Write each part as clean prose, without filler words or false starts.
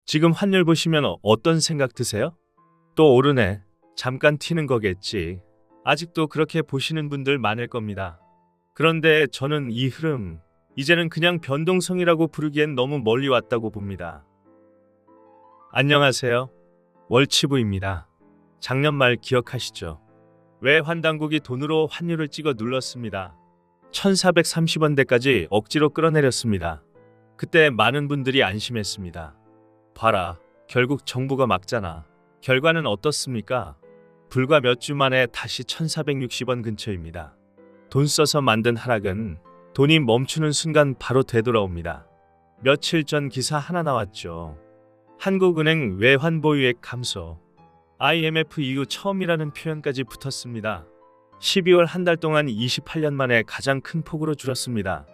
지금 환율 보시면 어떤 생각 드세요? 또 오르네. 잠깐 튀는 거겠지. 아직도 그렇게 보시는 분들 많을 겁니다. 그런데 저는 이 흐름, 이제는 그냥 변동성이라고 부르기엔 너무 멀리 왔다고 봅니다. 안녕하세요. 월치부입니다. 작년 말 기억하시죠? 외환당국이 돈으로 환율을 찍어 눌렀습니다. 1430원대까지 억지로 끌어내렸습니다. 그때 많은 분들이 안심했습니다. 봐라, 결국 정부가 막잖아. 결과는 어떻습니까? 불과 몇 주 만에 다시 1460원 근처입니다. 돈 써서 만든 하락은 돈이 멈추는 순간 바로 되돌아옵니다. 며칠 전 기사 하나 나왔죠. 한국은행 외환보유액 감소. IMF 이후 처음이라는 표현까지 붙었습니다. 12월 한 달 동안 28년 만에 가장 큰 폭으로 줄었습니다.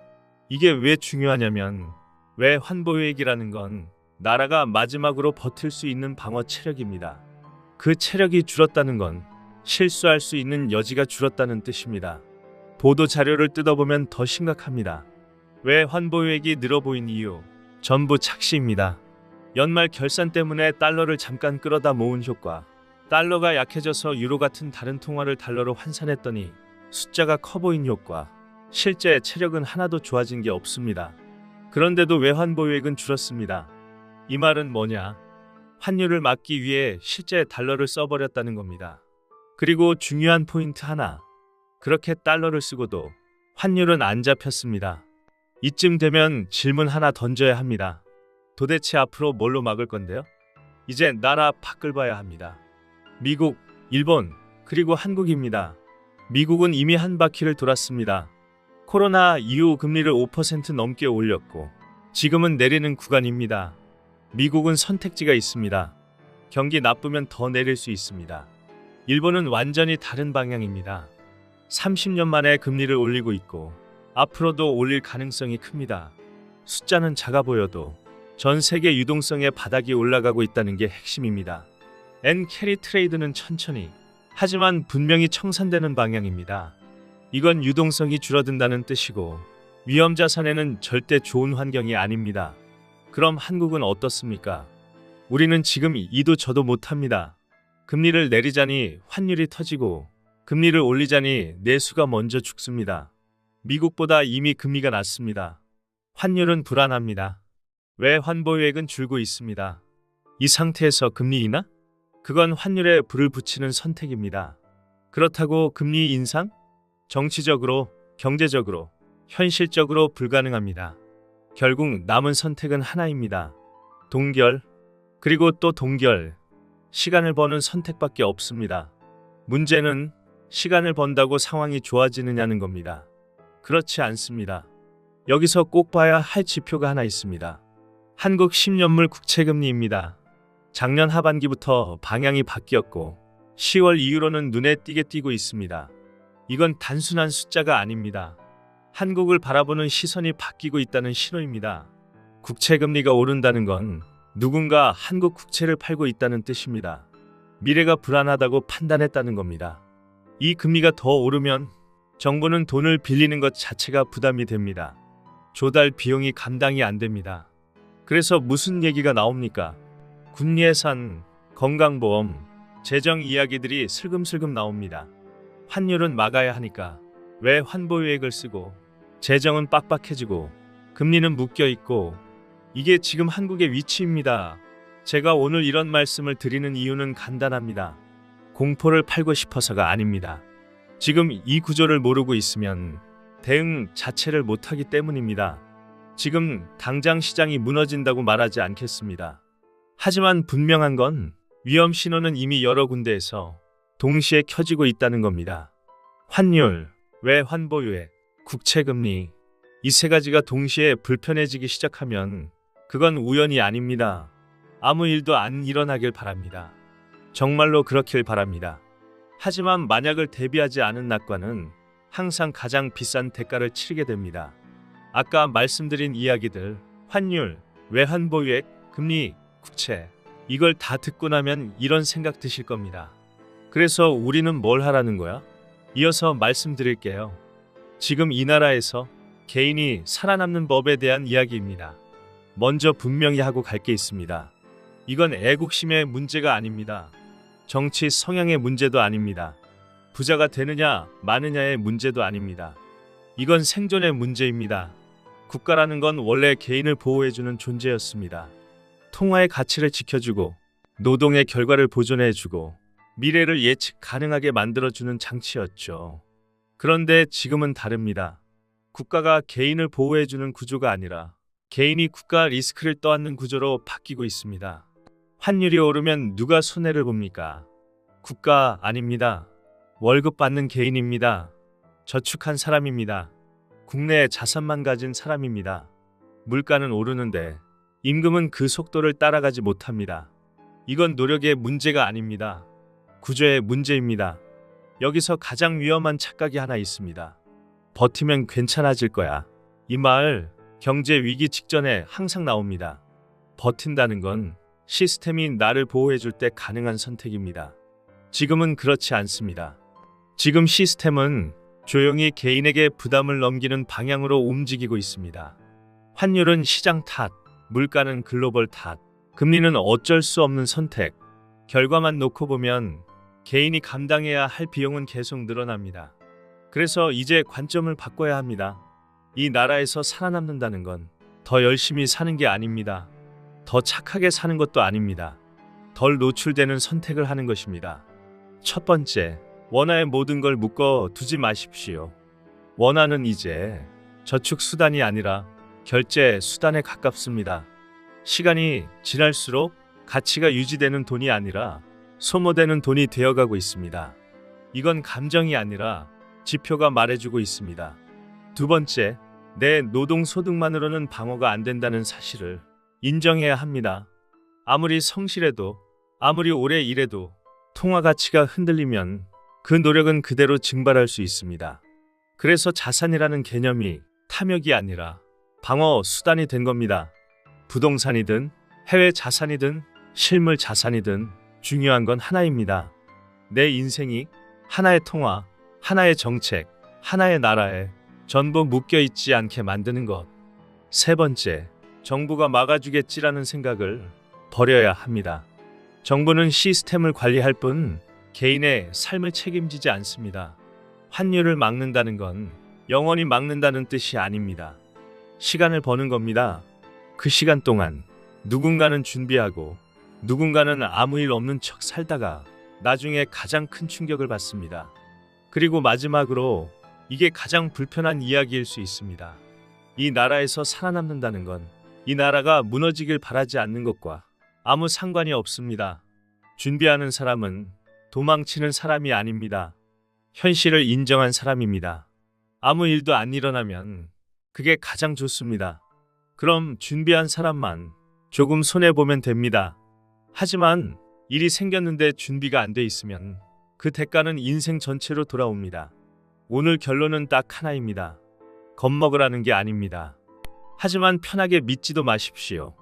이게 왜 중요하냐면 외환보유액이라는 건 나라가 마지막으로 버틸 수 있는 방어 체력입니다. 그 체력이 줄었다는 건 실수할 수 있는 여지가 줄었다는 뜻입니다. 보도 자료를 뜯어보면 더 심각합니다. 외환보유액이 늘어 보인 이유, 전부 착시입니다. 연말 결산 때문에 달러를 잠깐 끌어다 모은 효과, 달러가 약해져서 유로 같은 다른 통화를 달러로 환산했더니 숫자가 커 보인 효과, 실제 체력은 하나도 좋아진 게 없습니다. 그런데도 외환보유액은 줄었습니다. 이 말은 뭐냐? 환율을 막기 위해 실제 달러를 써버렸다는 겁니다. 그리고 중요한 포인트 하나, 그렇게 달러를 쓰고도 환율은 안 잡혔습니다. 이쯤 되면 질문 하나 던져야 합니다. 도대체 앞으로 뭘로 막을 건데요? 이제 나라 밖을 봐야 합니다. 미국, 일본, 그리고 한국입니다. 미국은 이미 한 바퀴를 돌았습니다. 코로나 이후 금리를 5% 넘게 올렸고 지금은 내리는 구간입니다. 미국은 선택지가 있습니다. 경기 나쁘면 더 내릴 수 있습니다. 일본은 완전히 다른 방향입니다. 30년 만에 금리를 올리고 있고 앞으로도 올릴 가능성이 큽니다. 숫자는 작아 보여도 전 세계 유동성의 바닥이 올라가고 있다는 게 핵심입니다. 캐리 트레이드는 천천히, 하지만 분명히 청산되는 방향입니다. 이건 유동성이 줄어든다는 뜻이고 위험 자산에는 절대 좋은 환경이 아닙니다. 그럼 한국은 어떻습니까? 우리는 지금 이도 저도 못합니다. 금리를 내리자니 환율이 터지고 금리를 올리자니 내수가 먼저 죽습니다. 미국보다 이미 금리가 낮습니다. 환율은 불안합니다. 외환보유액은 줄고 있습니다. 이 상태에서 금리 인하? 그건 환율에 불을 붙이는 선택입니다. 그렇다고 금리 인상? 정치적으로, 경제적으로, 현실적으로 불가능합니다. 결국 남은 선택은 하나입니다. 동결, 그리고 또 동결. 시간을 버는 선택밖에 없습니다. 문제는 시간을 번다고 상황이 좋아지느냐는 겁니다. 그렇지 않습니다. 여기서 꼭 봐야 할 지표가 하나 있습니다. 한국 10년물 국채금리입니다. 작년 하반기부터 방향이 바뀌었고 10월 이후로는 눈에 띄게 뛰고 있습니다. 이건 단순한 숫자가 아닙니다. 한국을 바라보는 시선이 바뀌고 있다는 신호입니다. 국채금리가 오른다는 건 누군가 한국 국채를 팔고 있다는 뜻입니다. 미래가 불안하다고 판단했다는 겁니다. 이 금리가 더 오르면 정부는 돈을 빌리는 것 자체가 부담이 됩니다. 조달 비용이 감당이 안 됩니다. 그래서 무슨 얘기가 나옵니까? 군 예산, 건강보험, 재정 이야기들이 슬금슬금 나옵니다. 환율은 막아야 하니까 외환보유액을 쓰고 재정은 빡빡해지고 금리는 묶여있고 이게 지금 한국의 위치입니다. 제가 오늘 이런 말씀을 드리는 이유는 간단합니다. 공포를 팔고 싶어서가 아닙니다. 지금 이 구조를 모르고 있으면 대응 자체를 못하기 때문입니다. 지금 당장 시장이 무너진다고 말하지 않겠습니다. 하지만 분명한 건 위험 신호는 이미 여러 군데에서 동시에 켜지고 있다는 겁니다. 환율, 외환보유액, 국채금리, 이 세 가지가 동시에 불편해지기 시작하면 그건 우연이 아닙니다. 아무 일도 안 일어나길 바랍니다. 정말로 그렇길 바랍니다. 하지만 만약을 대비하지 않은 낙관은 항상 가장 비싼 대가를 치르게 됩니다. 아까 말씀드린 이야기들, 환율, 외환보유액, 금리, 국채, 이걸 다 듣고 나면 이런 생각 드실 겁니다. 그래서 우리는 뭘 하라는 거야? 이어서 말씀드릴게요. 지금 이 나라에서 개인이 살아남는 법에 대한 이야기입니다. 먼저 분명히 하고 갈 게 있습니다. 이건 애국심의 문제가 아닙니다. 정치 성향의 문제도 아닙니다. 부자가 되느냐 마느냐의 문제도 아닙니다. 이건 생존의 문제입니다. 국가라는 건 원래 개인을 보호해주는 존재였습니다. 통화의 가치를 지켜주고 노동의 결과를 보존해주고 미래를 예측 가능하게 만들어주는 장치였죠. 그런데 지금은 다릅니다. 국가가 개인을 보호해주는 구조가 아니라 개인이 국가 리스크를 떠안는 구조로 바뀌고 있습니다. 환율이 오르면 누가 손해를 봅니까? 국가 아닙니다. 월급 받는 개인입니다. 저축한 사람입니다. 국내에 자산만 가진 사람입니다. 물가는 오르는데 임금은 그 속도를 따라가지 못합니다. 이건 노력의 문제가 아닙니다. 구조의 문제입니다. 여기서 가장 위험한 착각이 하나 있습니다. 버티면 괜찮아질 거야. 이 말 경제 위기 직전에 항상 나옵니다. 버틴다는 건 시스템이 나를 보호해줄 때 가능한 선택입니다. 지금은 그렇지 않습니다. 지금 시스템은 조용히 개인에게 부담을 넘기는 방향으로 움직이고 있습니다. 환율은 시장 탓, 물가는 글로벌 탓, 금리는 어쩔 수 없는 선택. 결과만 놓고 보면 개인이 감당해야 할 비용은 계속 늘어납니다. 그래서 이제 관점을 바꿔야 합니다. 이 나라에서 살아남는다는 건 더 열심히 사는 게 아닙니다. 더 착하게 사는 것도 아닙니다. 덜 노출되는 선택을 하는 것입니다. 첫 번째, 원화에 모든 걸 묶어 두지 마십시오. 원화는 이제 저축 수단이 아니라 결제 수단에 가깝습니다. 시간이 지날수록 가치가 유지되는 돈이 아니라 소모되는 돈이 되어가고 있습니다. 이건 감정이 아니라 지표가 말해주고 있습니다. 두 번째, 내 노동소득만으로는 방어가 안 된다는 사실을 인정해야 합니다. 아무리 성실해도 아무리 오래 일해도 통화 가치가 흔들리면 그 노력은 그대로 증발할 수 있습니다. 그래서 자산이라는 개념이 탐욕이 아니라 방어 수단이 된 겁니다. 부동산이든 해외 자산이든 실물 자산이든 중요한 건 하나입니다. 내 인생이 하나의 통화, 하나의 정책, 하나의 나라에 전부 묶여있지 않게 만드는 것. 세 번째, 정부가 막아주겠지라는 생각을 버려야 합니다. 정부는 시스템을 관리할 뿐 개인의 삶을 책임지지 않습니다. 환율을 막는다는 건 영원히 막는다는 뜻이 아닙니다. 시간을 버는 겁니다. 그 시간 동안 누군가는 준비하고 누군가는 아무 일 없는 척 살다가 나중에 가장 큰 충격을 받습니다. 그리고 마지막으로 이게 가장 불편한 이야기일 수 있습니다. 이 나라에서 살아남는다는 건 이 나라가 무너지길 바라지 않는 것과 아무 상관이 없습니다. 준비하는 사람은 도망치는 사람이 아닙니다. 현실을 인정한 사람입니다. 아무 일도 안 일어나면 그게 가장 좋습니다. 그럼 준비한 사람만 조금 손해보면 됩니다. 하지만 일이 생겼는데 준비가 안 돼 있으면 그 대가는 인생 전체로 돌아옵니다. 오늘 결론은 딱 하나입니다. 겁먹으라는 게 아닙니다. 하지만 편하게 믿지도 마십시오.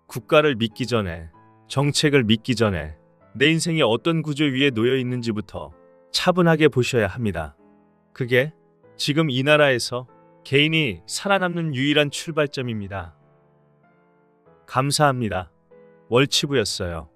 국가를 믿기 전에, 정책을 믿기 전에 내 인생이 어떤 구조 위에 놓여 있는지부터 차분하게 보셔야 합니다. 그게 지금 이 나라에서 개인이 살아남는 유일한 출발점입니다. 감사합니다. 월치부였어요.